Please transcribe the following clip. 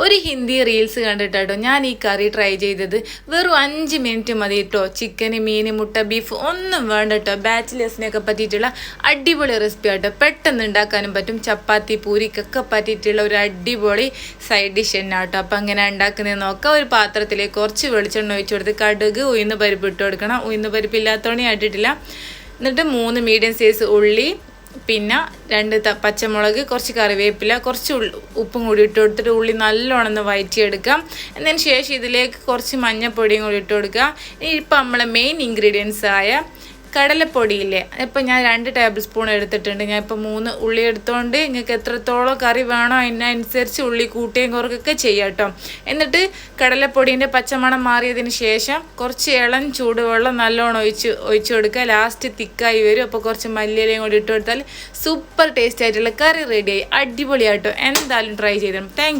ഒരു ഹിന്ദി റീൽസ് കണ്ടിട്ടോ ഞാൻ ഈ കറി ട്രൈ ചെയ്തത്. വെറും 5 മിനിറ്റ് മതി കേട്ടോ. ചിക്കന്, മീൻ, മുട്ട, ബീഫ് ഒന്നും വേണ്ട കേട്ടോ. ബാച്ചിലേഴ്സിനെയൊക്കെ പറ്റിയിട്ടുള്ള അടിപൊളി റെസിപ്പി ആട്ടോ. പെട്ടെന്ന് ഉണ്ടാക്കാനും പറ്റും. ചപ്പാത്തി, പൂരിക്കൊക്കെ പറ്റിയിട്ടുള്ള ഒരു അടിപൊളി സൈഡ് ഡിഷ് തന്നെ കേട്ടോ. അപ്പം അങ്ങനെ ഉണ്ടാക്കുന്നത് നോക്കാം. ഒരു പാത്രത്തിലേക്ക് കുറച്ച് വെളിച്ചെണ്ണ ഒഴിച്ചു കൊടുത്ത് കടുക്, ഉഴുന്ന് പരിപ്പ് ഇട്ട് കൊടുക്കണം. ഉഴുന്ന് പരിപ്പ് ഇല്ലാത്തവണേ ആയിട്ടിട്ടില്ല. എന്നിട്ട് 3 മീഡിയം സൈസ് ഉള്ളി, പിന്നെ 2 പച്ചമുളക്, കുറച്ച് കറിവേപ്പില, കുറച്ച് ഉപ്പും കൂടി ഇട്ട് കൊടുത്തിട്ട് ഉള്ളി നല്ലോണം ഒന്ന് വഴറ്റിയെടുക്കാം. എന്നതിന് ശേഷം ഇതിലേക്ക് കുറച്ച് മഞ്ഞൾപ്പൊടിയും കൂടി ഇട്ട് കൊടുക്കുക. ഇപ്പം നമ്മളെ മെയിൻ ഇൻഗ്രീഡിയൻസ് ആയ കടലപ്പൊടിയില്ലേ, ഇപ്പം ഞാൻ 2 ടേബിൾ സ്പൂൺ എടുത്തിട്ടുണ്ട്. ഞാൻ ഇപ്പം 3 ഉള്ളി എടുത്തുകൊണ്ട് നിങ്ങൾക്ക് എത്രത്തോളം കറി വേണോ അതിനനുസരിച്ച് ഉള്ളി കൂട്ടുകയും കുറയ്ക്കുകയൊക്കെ ചെയ്യാം കേട്ടോ. എന്നിട്ട് കടലപ്പൊടീൻ്റെ പച്ചമണം മാറിയതിന് ശേഷം കുറച്ച് ഇളം ചൂടുവെള്ളം നല്ലോണം ഒഴിച്ച് കൊടുക്കുക. ലാസ്റ്റ് തിക്കായി വരും. അപ്പോൾ കുറച്ച് മല്ലിയിലയും കൂടി ഇട്ട് കൊടുത്താൽ സൂപ്പർ ടേസ്റ്റ് ആയിട്ടുള്ള കറി റെഡിയായി. അടിപൊളിയായിട്ടോ. എന്തായാലും ട്രൈ ചെയ്തോ. താങ്ക്